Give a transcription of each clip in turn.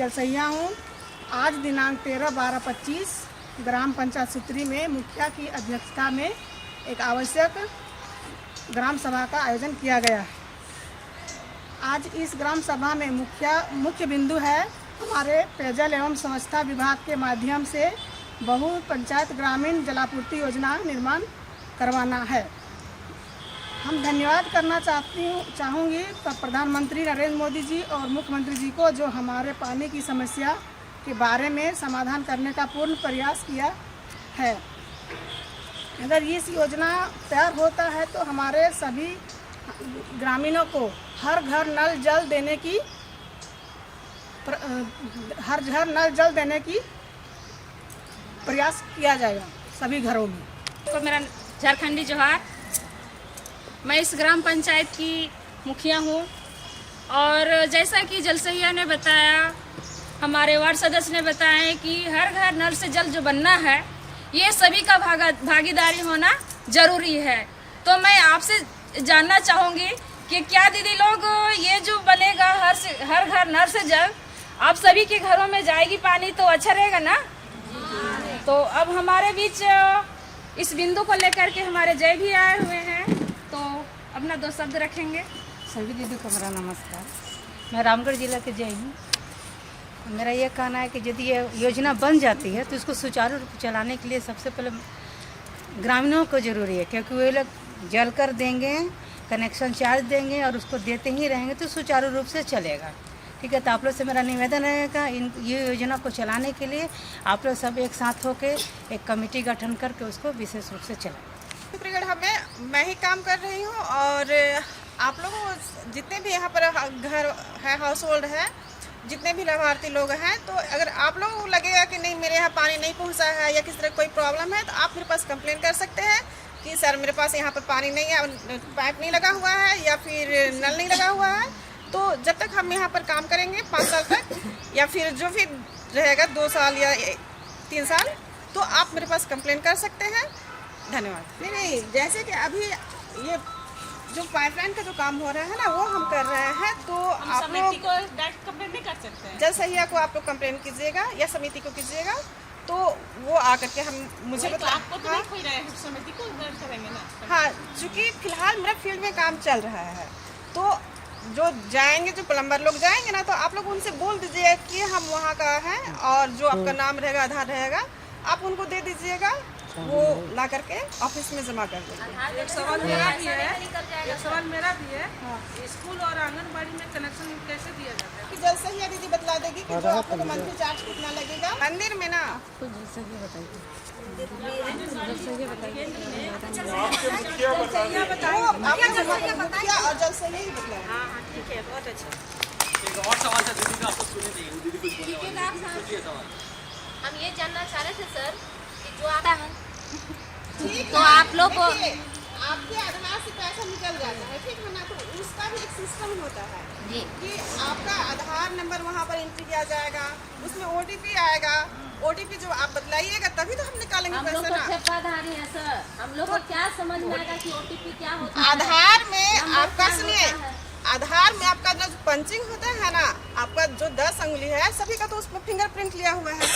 जलसैया हूँ। आज दिनांक 13/12/25 ग्राम पंचायत सूत्री में मुखिया की अध्यक्षता में एक आवश्यक ग्राम सभा का आयोजन किया गया। आज इस ग्राम सभा में मुख्य बिंदु है हमारे पेयजल एवं स्वच्छता विभाग के माध्यम से बहु पंचायत ग्रामीण जलापूर्ति योजना निर्माण करवाना है। हम धन्यवाद करना चाहूँगी प्रधानमंत्री नरेंद्र मोदी जी और मुख्यमंत्री जी को, जो हमारे पानी की समस्या के बारे में समाधान करने का पूर्ण प्रयास किया है। अगर इस योजना तैयार होता है तो हमारे सभी ग्रामीणों को हर घर नल जल देने की प्रयास किया जाएगा सभी घरों में। तो मेरा झारखंडी जोहार। मैं इस ग्राम पंचायत की मुखिया हूँ और जैसा कि जलसैया ने बताया, हमारे वार्ड सदस्य ने बताया कि हर घर नल से जल जो बनना है ये सभी का भागीदारी होना जरूरी है। तो मैं आपसे जानना चाहूँगी कि क्या दीदी लोग ये जो बनेगा हर घर नल से जल आप सभी के घरों में जाएगी पानी तो अच्छा रहेगा ना। तो अब हमारे बीच इस बिंदु को लेकर के हमारे जय भी आए हुए हैं, तो अपना 2 शब्द रखेंगे। सभी दीदी को मेरा नमस्कार। मैं रामगढ़ जिला के जय हूँ। मेरा ये कहना है कि यदि ये योजना बन जाती है तो इसको सुचारू रूप से चलाने के लिए सबसे पहले ग्रामीणों को ज़रूरी है, क्योंकि वे लोग जल कर देंगे, कनेक्शन चार्ज देंगे और उसको देते ही रहेंगे तो सुचारू रूप से चलेगा। ठीक है, तो आप लोग से मेरा निवेदन रहेगा ये योजना को चलाने के लिए आप लोग सब एक साथ होकर एक कमेटी गठन करके उसको विशेष रूप से चलाएं। सूत्रीगढ़ हमें मैं ही काम कर रही हूँ और आप लोग जितने भी यहाँ पर घर है, हाउस होल्ड है, जितने भी लाभार्थी लोग हैं, तो अगर आप लोगों को लगेगा कि नहीं मेरे यहाँ पानी नहीं पहुँचा है या किसी तरह कोई प्रॉब्लम है तो आप मेरे पास कंप्लेन कर सकते हैं कि सर मेरे पास यहाँ पर पानी नहीं है, पाइप नहीं लगा हुआ है या फिर नल नहीं लगा हुआ है। तो जब तक हम यहाँ पर काम करेंगे 5 साल तक या फिर जो भी रहेगा 2 साल या 3 साल, तो आप मेरे पास कंप्लेन कर सकते हैं। धन्यवाद। नहीं, जैसे कि अभी ये जो पाइपलाइन का जो काम हो रहा है ना वो हम कर रहे हैं, तो आप लोग को डायरेक्ट कंप्लेन नहीं कर सकते हैं। जलसैया को आप लोग कंप्लेन कीजिएगा या समिति को कीजिएगा, तो वो आकर के हम मुझे तो आपको तो नहीं कोई रहे, समिति को करेंगे ना। हाँ, चूँकि फिलहाल मेरा फील्ड में काम चल रहा है, तो जो जाएंगे, जो प्लम्बर लोग जाएंगे ना, तो आप लोग उनसे बोल दीजिए कि हम वहाँ का हैं और जो आपका नाम रहेगा, आधार रहेगा, आप उनको दे दीजिएगा, वो ला करके ऑफिस में जमा कर देंगे। एक सवाल मेरा भी है स्कूल और आंगनबाड़ी में कनेक्शन कैसे दिया जाता है? कि जलसैया दीदी बतला देगी कि जो आप लोग मंथली चार्ज कितना लगेगा। मंदिर में ना मुखिया और जलसैया ही बताएं। हाँ ठीक है, बहुत अच्छा। एक और सवाल था दीदी का, आपको सुनने चाहिए। दीदी कुछ बोलिए सवाल। हम ये जानना चाह रहे थे सर कि जो आता है ठीक तो है, आप लोग को देखिए, आपके आधार से पैसा निकल जाता है, ठीक है ना, तो उसका भी एक सिस्टम होता है जी कि आपका आधार नंबर वहाँ पर एंट्री किया जाएगा, उसमें OTP आएगा, OTP जो आप बतलाइएगा तभी तो हम निकालेंगे हम लोग पैसा तो ना। ठेकेदारी है सर, हम लोग को क्या समझ में आएगा कि OTP क्या होता है। आधार में हम लोग आपका क्या सुनिए, होता है? आधार में आपका जो पंचिंग होता है ना, आपका जो 10 अंगुली है सभी का तो उसमें फिंगरप्रिंट लिया हुआ है।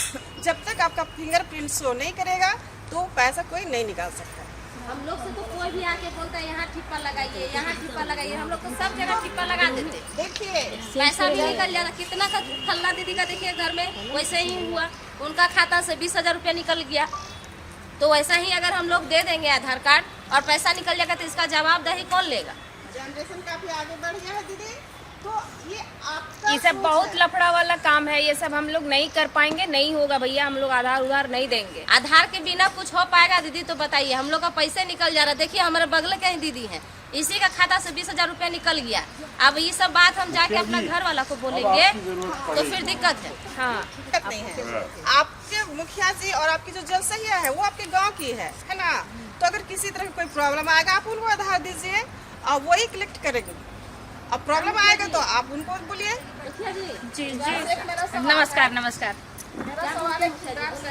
जब तक आपका फिंगरप्रिंट शो नहीं करेगा तो पैसा कोई नहीं निकाल सकता। हम लोग से तो कोई भी आके बोलता है यहाँ ठिप्पा लगाइए, यहाँ ठिप्पा लगाइए, हम लोग तो सब जगह ठिप्पा लगा देते। देखिए, पैसा भी निकल जाता। कितना का खल्ला दीदी का देखिए घर में वैसे ही हुआ, उनका खाता से 20,000 रुपया निकल गया। तो वैसा ही अगर हम लोग दे देंगे आधार कार्ड और पैसा निकल जाएगा तो इसका जवाबदेही कौन लेगा। जनरेशन काफी आगे बढ़ गया है दीदी, तो ये आपका ये सब सोच बहुत है। लफड़ा वाला काम है, ये सब हम लोग नहीं कर पाएंगे, नहीं होगा भैया, हम लोग आधार उधार नहीं देंगे। आधार के बिना कुछ हो पाएगा दीदी? तो बताइए, हम लोग का पैसे निकल जा रहा है। देखिए हमारे बगल के ही दीदी हैं, इसी का खाता से 20,000 रुपया निकल गया। अब ये सब बात हम जाके अपना घर वाला को बोलेंगे तो फिर दिक्कत है। हाँ, दिक्कत नहीं है। आपके मुखिया जी और आपकी जो जलसैया है वो आपके गांव की है ना, तो अगर किसी तरह की कोई प्रॉब्लम आएगा आप उनको आधार दीजिए और वही कलेक्ट करेंगे। अब प्रॉब्लम आएगा तो आप उनको बोलिए। जी जी, नमस्कार नमस्कार।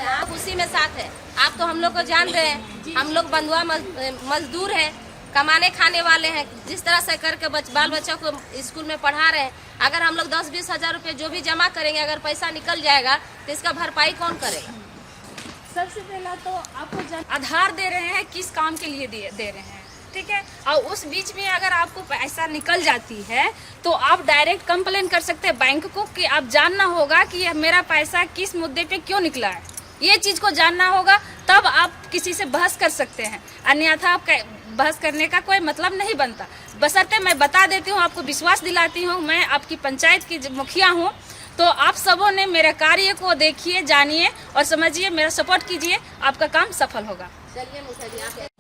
आप उसी में साथ है, आप तो हम लोग को जान रहे हैं, हम लोग बंधुआ मजदूर है, कमाने खाने वाले हैं, जिस तरह से करके बाल बच्चों को स्कूल में पढ़ा रहे हैं। अगर हम लोग 10-20 हज़ार रुपये जो भी जमा करेंगे, अगर पैसा निकल जाएगा तो इसका भरपाई कौन करेगा? सबसे पहला तो आपको आधार दे रहे हैं, किस काम के लिए दे रहे हैं, ठीक है। और उस बीच में अगर आपको पैसा निकल जाती है तो आप डायरेक्ट कंप्लेन कर सकते हैं बैंक को कि आप जानना होगा कि यह मेरा पैसा किस मुद्दे पे क्यों निकला है। ये चीज़ को जानना होगा, तब आप किसी से बहस कर सकते हैं, अन्यथा आप बहस करने का कोई मतलब नहीं बनता। बशर्ते मैं बता देती हूँ, आपको विश्वास दिलाती हूँ, मैं आपकी पंचायत की मुखिया हूँ, तो आप सबों ने मेरे कार्य को देखिए, जानिए और समझिए, मेरा सपोर्ट कीजिए, आपका काम सफल होगा। चलिए मुखिया जी, आप